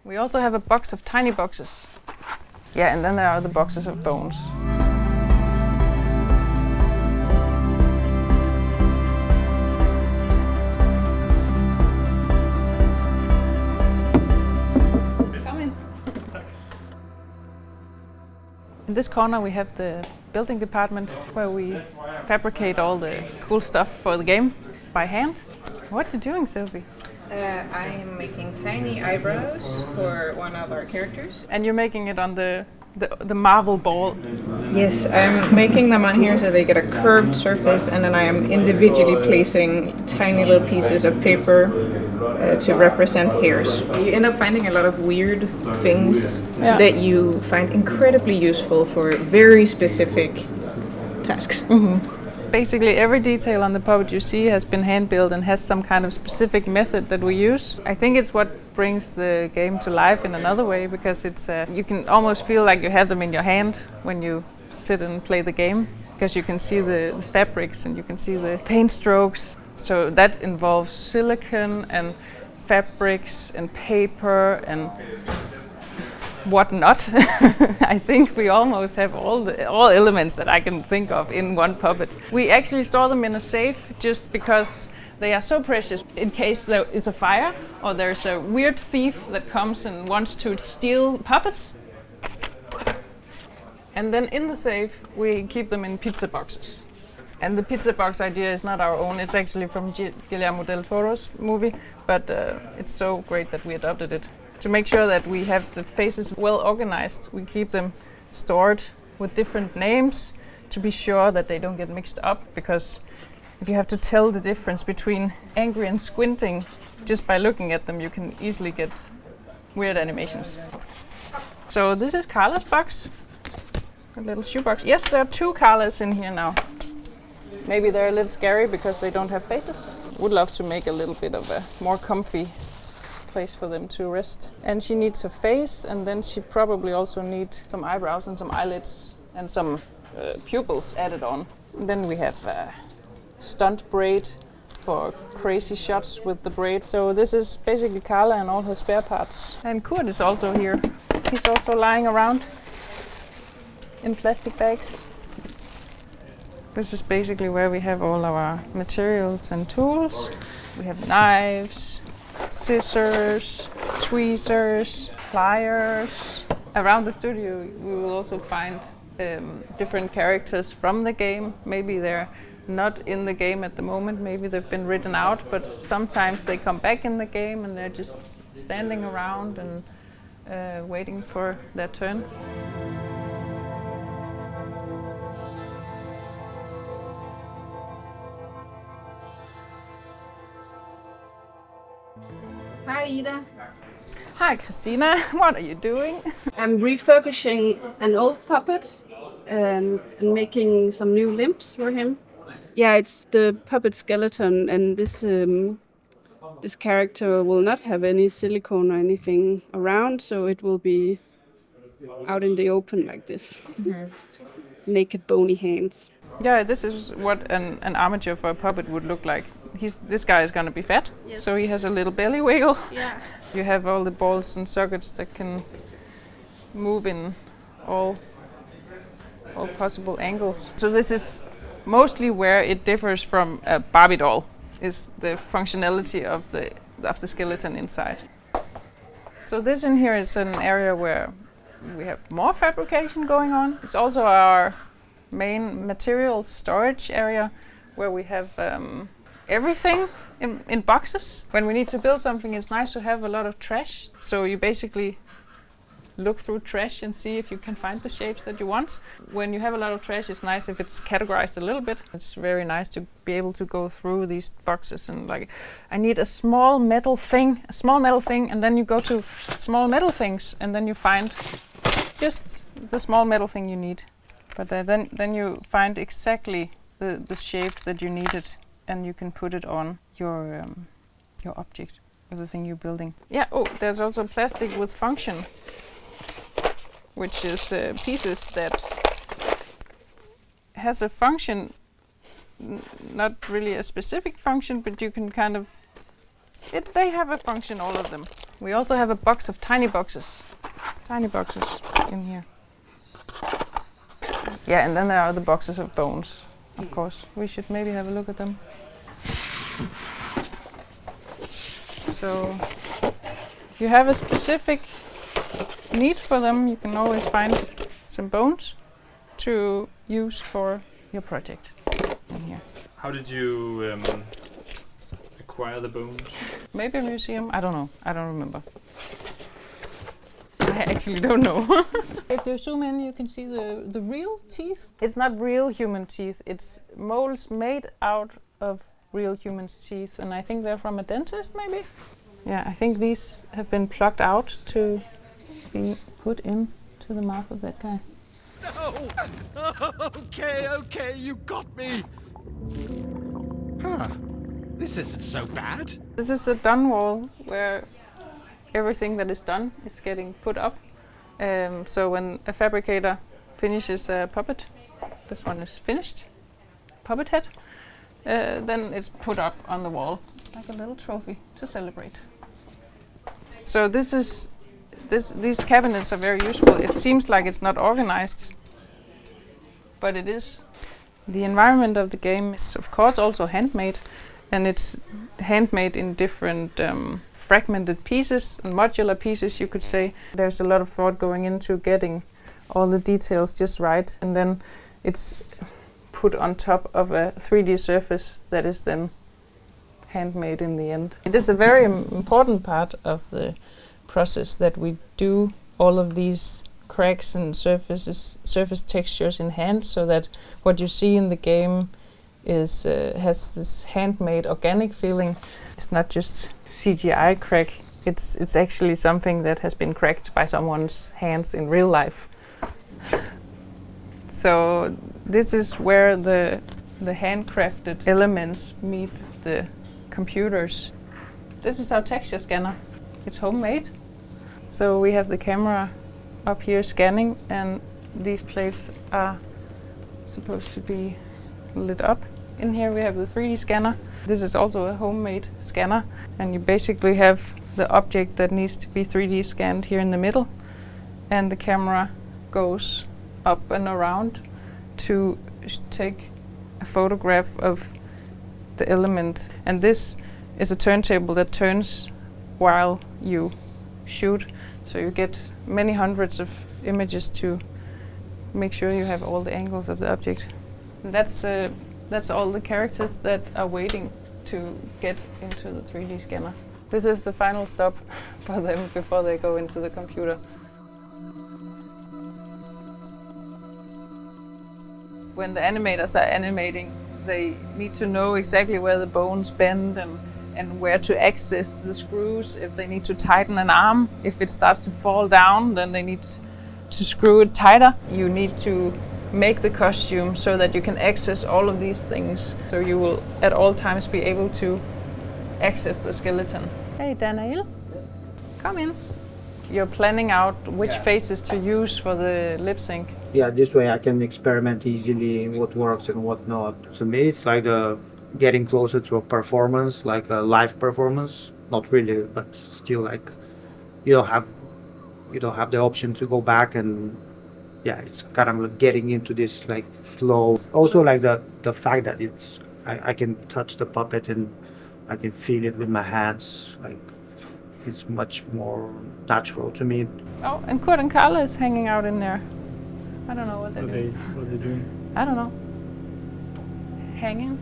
We also have a box of tiny boxes. Yeah, and then there are the boxes of bones. Come in. In this corner we have the building department where we fabricate all the cool stuff for the game by hand. What are you doing, Sophie? I am making tiny eyebrows for one of our characters. And you're making it on the marble ball. Yes, I'm making them on here so they get a curved surface, and then I am individually placing tiny little pieces of paper to represent hairs. You end up finding a lot of weird things that you find incredibly useful for very specific tasks. Mm-hmm. Basically every detail on the puppet you see has been hand-built and has some kind of specific method that we use. I think it's what brings the game to life in another way, because it's you can almost feel like you have them in your hand when you sit and play the game, because you can see the fabrics and you can see the paint strokes. So that involves silicone and fabrics and paper and whatnot. I think we almost have all elements that I can think of in one puppet. We actually store them in a safe just because they are so precious. In case there is a fire or there's a weird thief that comes and wants to steal puppets. And then in the safe we keep them in pizza boxes. And the pizza box idea is not our own, it's actually from Guillermo del Toro's movie, but it's so great that we adopted it. To make sure that we have the faces well organized, we keep them stored with different names to be sure that they don't get mixed up, because if you have to tell the difference between angry and squinting just by looking at them, you can easily get weird animations. So this is Carla's box, a little shoebox. Yes, there are 2 Carlas in here now. Maybe they're a little scary because they don't have faces. Would love to make a little bit of a more comfy place for them to rest. And she needs her face, and then she probably also needs some eyebrows and some eyelids and some pupils added on. And then we have stunt braid for crazy shots with the braid. So this is basically Carla and all her spare parts. And Kurt is also here. He's also lying around in plastic bags. This is basically where we have all our materials and tools. We have knives, scissors, tweezers, pliers. Around the studio we will also find different characters from the game. Maybe they're not in the game at the moment, maybe they've been written out, but sometimes they come back in the game and they're just standing around and waiting for their turn. Hi Ida. Hi Christina, what are you doing? I'm refurbishing an old puppet and making some new limbs for him. Yeah, it's the puppet skeleton, and this character will not have any silicone or anything around, so it will be out in the open like this. Naked bony hands. Yeah, this is what an armature for a puppet would look like. This guy is going to be fat, yes. So he has a little belly wiggle. Yeah. You have all the balls and sockets that can move in all possible angles. So this is mostly where it differs from a Barbie doll, is the functionality of the skeleton inside. So this in here is an area where we have more fabrication going on. It's also our main material storage area where we have everything in boxes. When we need to build something, it's nice to have a lot of trash. So you basically look through trash and see if you can find the shapes that you want. When you have a lot of trash, it's nice if it's categorized a little bit. It's very nice to be able to go through these boxes and like, I need a small metal thing, and then you go to small metal things and then you find just the small metal thing you need. But then you find exactly the shape that you needed, and you can put it on your object, or the thing you're building. Yeah. Oh, there's also plastic with function, which is pieces that has a function, not really a specific function, but you can kind of they have a function, all of them. We also have a box of tiny boxes in here. Yeah, and then there are the boxes of bones, of course. We should maybe have a look at them. So, if you have a specific need for them, you can always find some bones to use for your project in here. How did you acquire the bones? Maybe a museum, I don't know, I don't remember. I actually don't know. If you zoom in, you can see the real teeth. It's not real human teeth, it's molds made out of real human teeth, and I think they're from a dentist, maybe? Yeah, I think these have been plucked out to be put into the mouth of that guy. No! Okay, you got me! Huh. This isn't so bad. This is a done wall where everything that is done is getting put up. So when a fabricator finishes a puppet, this one is finished, puppet head, then it's put up on the wall like a little trophy to celebrate. So these cabinets are very useful. It seems like it's not organized, but it is. The environment of the game is of course also handmade, and it's handmade in different fragmented pieces and modular pieces, you could say. There's a lot of thought going into getting all the details just right, and then it's put on top of a 3D surface that is then handmade in the end. It is a very important part of the process that we do all of these cracks and surface textures in hand, so that what you see in the game is has this handmade organic feeling. It's not just CGI crack, it's actually something that has been cracked by someone's hands in real life. So this is where the handcrafted elements meet the computers. This is our texture scanner. It's homemade. So we have the camera up here scanning, and these plates are supposed to be lit up. In here we have the 3D scanner. This is also a homemade scanner, and you basically have the object that needs to be 3D scanned here in the middle, and the camera goes up and around to take a photograph of the element. And this is a turntable that turns while you shoot, so you get many hundreds of images to make sure you have all the angles of the object. And that's all the characters that are waiting to get into the 3D scanner. This is the final stop for them before they go into the computer. When the animators are animating, they need to know exactly where the bones bend and where to access the screws. If they need to tighten an arm, if it starts to fall down, then they need to screw it tighter. You need to make the costume so that you can access all of these things. So you will at all times be able to access the skeleton. Hey Daniel, come in. You're planning out which faces to use for the lip sync. Yeah, this way I can experiment easily what works and what not. To me, it's like getting closer to a performance, like a live performance. Not really, but still, like you don't have the option to go back, and yeah, it's kind of like getting into this like flow. Also, like the fact that I can touch the puppet and I can feel it with my hands. Like it's much more natural to me. Oh, and Kurt and Carla is hanging out in there. I don't know what they're doing. What are they doing? I don't know. Hanging.